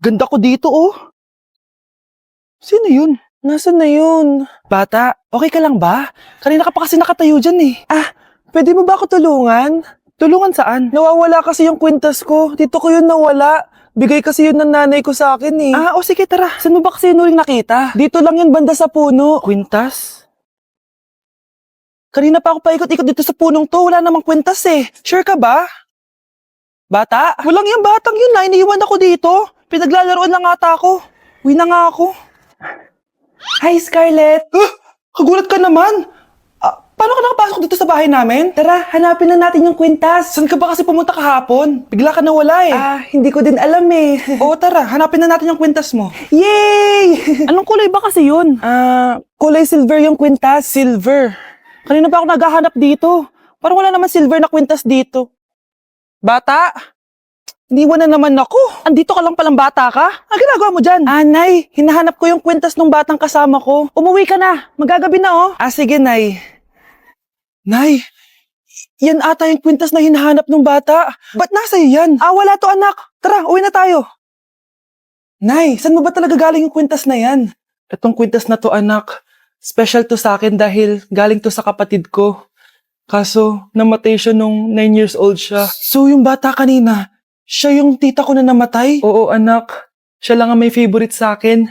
Ganda ko dito, oh. Sino yun? Nasaan na yun? Bata, okay ka lang ba? Kanina ka pa kasi nakatayo dyan eh. Pwede mo ba ako tulungan? Tulungan saan? Nawawala kasi yung kwintas ko. Dito ko yun nawala. Bigay kasi yun ng nanay ko sa akin eh. O sige tara. Saan mo ba kasi yun uling nakita? Dito lang yun banda sa puno. Kwintas? Kanina pa ako paikot-ikot dito sa punong to. Wala namang kwintas eh. Sure ka ba? Bata? Walang yung batang yun na. Iniiwan ako dito. Pinaglalaroan lang ata ako. Uwi na nga ako. Hi, Scarlett! Kagulat ka naman! Paano ka nakapasok dito sa bahay namin? Tara, hanapin na natin yung kwintas. Saan ka ba kasi pumunta kahapon? Bigla ka nawala eh. Hindi ko din alam eh. Oo, tara, hanapin na natin yung kwintas mo. Yay! Anong kulay ba kasi yun? Kulay silver yung kwintas. Silver? Kanina pa ako naghahanap dito. Parang wala naman silver na kwintas dito. Bata! Iniwan na naman ako. Andito ka lang palang bata ka? Ang ginagawa mo dyan? Nay, hinahanap ko yung kwintas ng batang kasama ko. Umuwi ka na. Magagabi na oh. Sige, Nay. Nay, yan ata yung kwintas na hinahanap ng bata. Ba't nasa iyo yan? Wala to anak. Tara, uwi na tayo. Nay, saan mo ba talaga galing yung kwintas na yan? Itong kwintas na to anak, special to sa akin dahil galing to sa kapatid ko. Kaso, namatay siya nung 9 years old siya. So, yung bata kanina, siya yung tita ko na namatay? Oo, anak. Siya lang ang may favorite sa akin.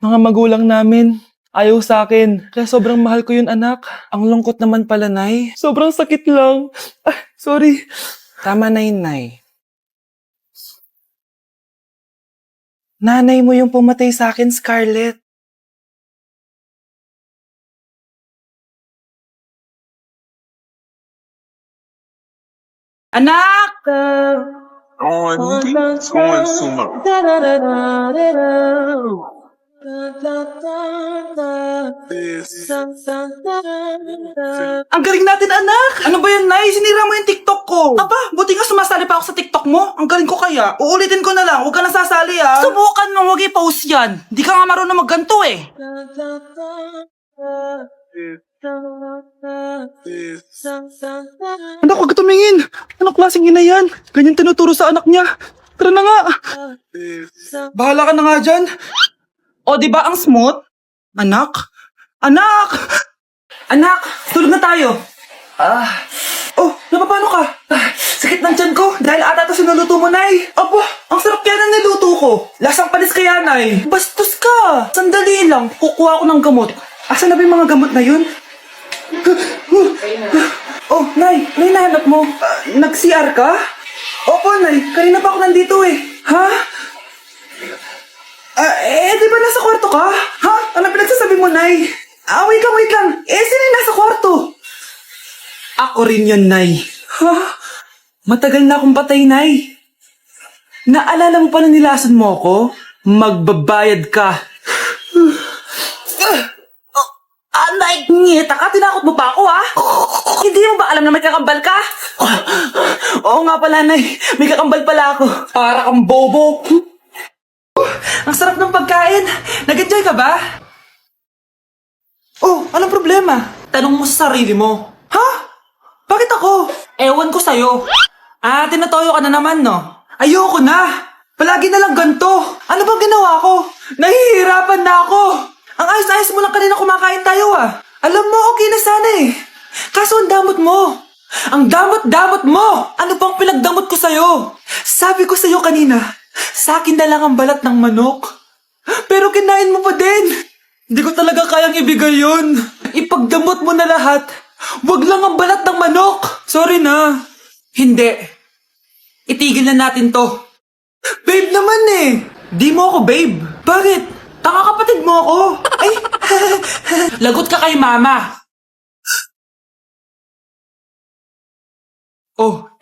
Mga magulang namin, ayaw sa akin. Kaya sobrang mahal ko yun, anak. Ang lungkot naman pala, Nay. Sobrang sakit lang. Sorry. Tama na yun, Nay. Nanay mo yung pumatay sa akin, Scarlett. Anak! Going sumo. Ang galing natin, anak! Ano ba yan, Nay? Sinira mo yung TikTok ko. Aba, buti nga sumasali pa ako sa TikTok mo. Ang galing ko kaya. Uulitin ko na lang. Huwag ka nasasali, ah. Subukan mo, huwag i-post yan. Di ka nga marunong magganto, eh. Anak, huwag ka tumingin. Anong klaseng ina yan? Ganyan tinuturo sa anak niya. Tara na nga. Bahala ka na nga dyan. O, di ba ang smooth? Anak? Anak! Anak, tulog na tayo. Napapano ka? Sakit ng tiyan ko dahil ata to sinuluto mo, Nay. Aba, ang sarap kaya na niluto ko. Lasang panis kaya, Nay. Bastos ka. Sandali lang, kukuha ko ng gamot. Asan na ba yung mga gamot na yun? Nay, may nahanap mo. Nag-CR ka? Opo, Nay. Kanina pa ako nandito eh. Ha? Di ba nasa kwarto ka? Ha? Ano pinagsasabi mo, Nay? Wait lang. Sino yung nasa kwarto? Ako rin yun, Nay. Ha? Matagal na akong patay, Nay. Naalala mo pa na nilason mo ako? Magbabayad ka. Nay, ngita ka? Tinakot mo pa ako, ha? Hindi mo ba alam na may kakambal ka? Oo nga pala, Nay. May kakambal pala ako. Para kang bobo. Ang sarap ng pagkain. Nag-enjoy ka ba? Anong problema? Tanong mo sa sarili mo. Ha? Bakit ako? Ewan ko sa'yo. Tinatoyo ka na naman, no? Ayoko na. Palagi na lang ganito. Ano bang ginawa ko? Nahihirapan na ako. Ang ayos-ayos mo lang kanina kumakain tayo, ah. Alam mo, okay na sana eh. Kaso ang damot mo. Ang damot-damot mo. Ano bang pinagdamot ko sa'yo? Sabi ko sa'yo kanina, sa akin na lang ang balat ng manok. Pero kinain mo pa din. Hindi ko talaga kayang ibigay yun. Ipagdamot mo na lahat. Wag lang ang balat ng manok. Sorry na. Hindi. Itigil na natin to. Babe naman eh. Di mo ako babe. Bakit? Tanga kapatid mo ako. Ay. Lagot ka kay mama.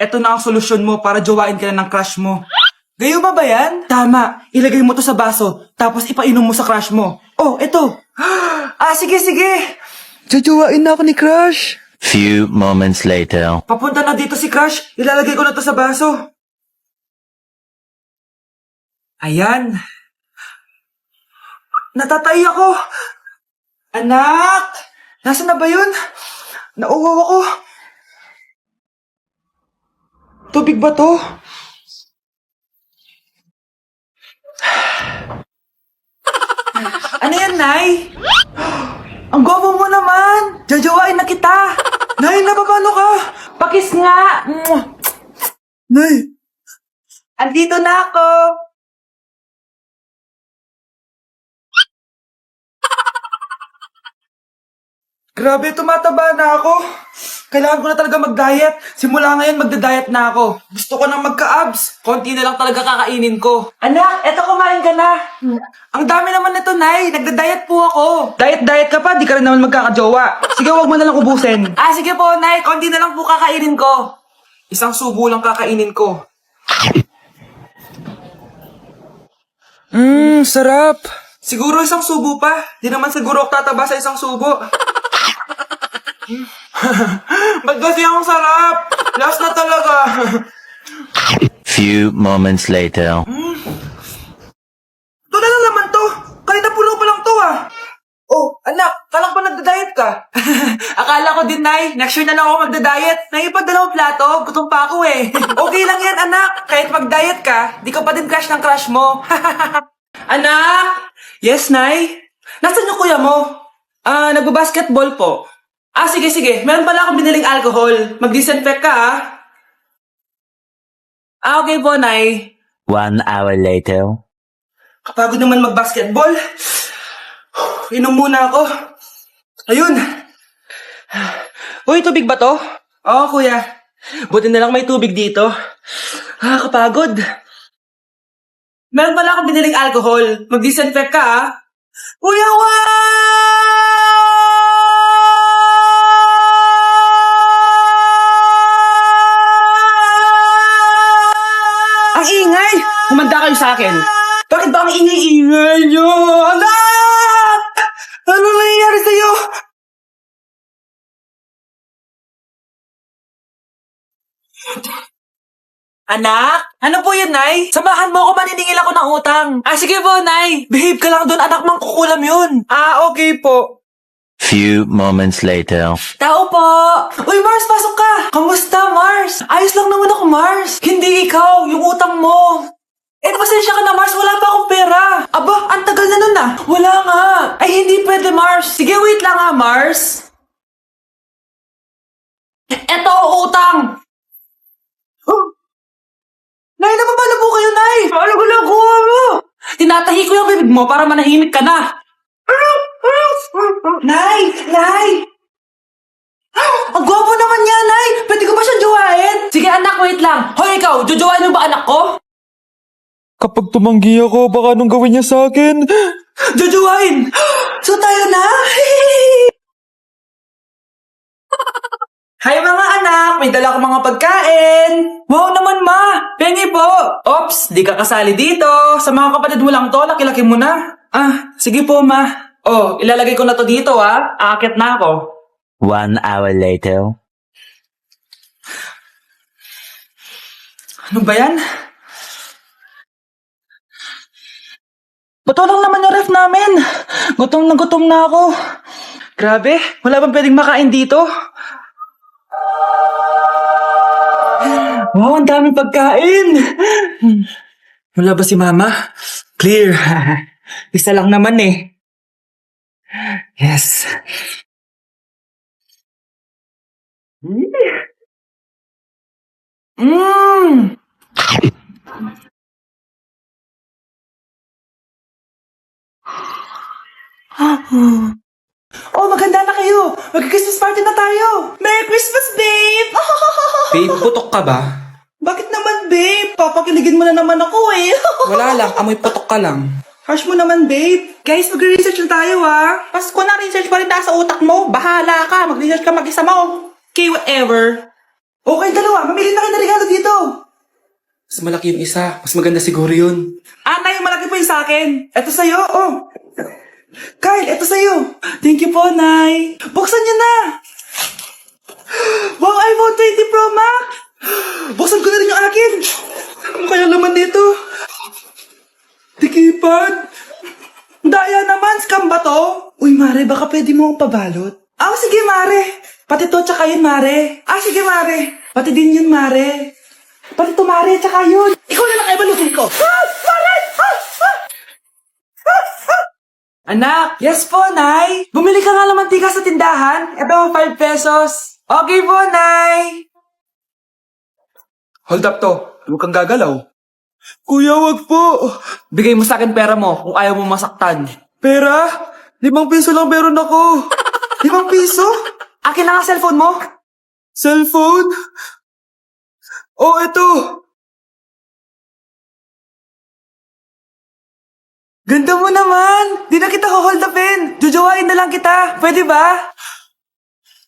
Eto na ang solusyon mo para jowain ka na ng crush mo. Gayo ba yan? Tama. Ilagay mo to sa baso, tapos ipainom mo sa crush mo. Eto. Sige. Jojowain na ako ni crush. Few moments later. Papunta na dito si crush. Ilalagay ko na to sa baso. Ayan. Natatay ako. Anak! Nasaan na ba yun? Nauwaw ako. Tubig ba to? Nay! Ang gwapo mo naman! Jajawain na kita! Nay, napapano ka? Pakis nga! Nay! Andito na ako! Grabe, tumataba na ako. Kailangan ko na talaga mag-diet. Simula ngayon, magda-diet na ako. Gusto ko nang magka-abs. Konti na lang talaga kakainin ko. Anak, eto kumain ka na. Ang dami naman nito, Nay. Nagda-diet po ako. Diet ka pa, di ka rin naman magkakajowa. Sige, wag mo na lang ubusin. Sige po, Nay. Konti na lang po kakainin ko. Isang subo lang kakainin ko. Sarap. Siguro isang subo pa. Di naman siguro ako tataba sa isang subo. Ba't kasi ang sarap? Last na talaga. Few moments later. Ito na lang naman to. Kanina puno pa lang to ah. Oh, anak, kalang pa nagda-diet ka? Akala ko din, Nay. Next year na lang ako magda-diet. Naipag-dalawang plato, gutom pa ako eh. Okay lang yan, anak. Kahit mag-diet ka, di ka pa din crush ng crush mo. Anak! Yes, Nay? Nasaan yung kuya mo? Nagbabasketball po. Sige. Meron pala akong biniling alcohol. Mag-disinfect ka, okay po, Nay. 1 hour later. Kapagod naman mag-basketball. Inom muna ako. Ayun. Uy, tubig ba to? Oo, kuya. Buti na lang may tubig dito. Kapagod. Meron pala akong biniling alcohol. Mag-disinfect ka, Kuya Ang ingay! Humanda kayo sa akin. Bakit ba ang ingay-ingay nyo? Anak! Ano nangyayari sa'yo? Anak? Ano po yun, Nay? Samahan mo ako, maniningil ako ng utang. Sige po, Nay. Behave ka lang doon, anak, mangkukulam yun. Okay po. Few moments later. Tao po! Uy, Mars, pasok ka! Kamusta, Mars? Ayos lang naman ako, Mars. Hindi ikaw, yung utang mo. Pasensya ka na, Mars. Wala pa akong pera. Aba, ang tagal na nun ah. Wala nga. Ay, hindi pwede, Mars. Sige, wait lang ha, Mars. Eto, utang. Nay, napapala po kayo, Nay. Ano ginagawa mo? Tinatahi ko yung bibig mo para manahimik ka na. Nay! Ang gwapo naman niya, Nay! Pwede ko ba siyang jowain? Sige, anak, wait lang. Hoy, ikaw, jojowain mo ba anak ko? Kapag tumanggi ako, baka anong gawin niya sa akin? Jojowain! So tayo na? Hi mga anak! May dala ko mga pagkain! Wow naman ma! Pengi po! Ops! Di ka kasali dito! Sa mga kapatid mo lang to, laki-laki mo na! Sige po ma! Ilalagay ko na to dito aakyat na ako. 1 hour later. Ano ba yan? Bato lang naman yung ref namin! Gutom na ako! Grabe! Wala bang pwedeng makain dito? Wow, ang daming pagkain! Wala ba si Mama? Clear. Isa lang naman eh. Yes. Maganda na kayo! Mag-Christmas party na tayo! Merry Christmas, babe! Babe, putok ka ba? Bakit naman, babe? Papakiligin mo na naman ako eh. Wala lang, amoy putok ka lang. Harsh mo naman, babe. Guys, mag-research na tayo Pasko na, research pa rin nasa utak mo. Bahala ka, mag-research ka mag-isa mo. Okay, whatever. Okay, dalawa, mamili na kayo na regalo dito. Mas malaki yung isa, mas maganda siguro yun. Nay, malaki po yung sa akin. Eto sa'yo, Kyle, eto sa'yo. Thank you po, Nay. Buksan niyo na. Wow, iPhone 20 Pro Max. Buksan ko na rin yung akin. Ano kaya laman dito? Tikipad. Daya naman, scam ba to? Uy, Mare, baka pwede mo akong pabalot. Sige, Mare. Pati to, tsaka yun, Mare. Sige, Mare. Pati din yun, Mare. Pati to, Mare, tsaka yun. Ikaw na lang ay balutin ko. Mare! Anak! Yes po, Nay! Bumili ka nga ng mantika sa tindahan. Ito, 5 pesos. Okay po, Nay! Hold up to. Huwag kang gagalaw. Kuya, wag po. Bigay mo sa akin pera mo kung ayaw mo masaktan. Pera? 5 piso lang meron ako. 5 piso? Akin na nga cellphone mo. Cellphone? Oh, eto. Ganda mo naman! Di na kita hold upin! Jujuwain na lang kita! Pwede ba?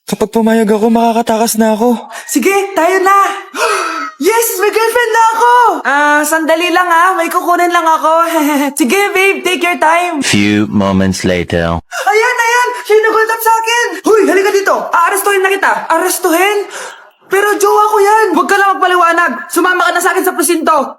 Kapag pumayag ako, makakatakas na ako. Sige, tayo na! Yes! May girlfriend na ako! Sandali lang may kukunin lang ako. Sige, babe, take your time. Few moments later. Ayan! Siya yung nag-hold up sa akin! Huy, halika dito! Aarestuhin na kita! Arestuhin? Pero jowa ko yan! Huwag ka lang magpaliwanag! Sumama ka na sa akin sa presinto!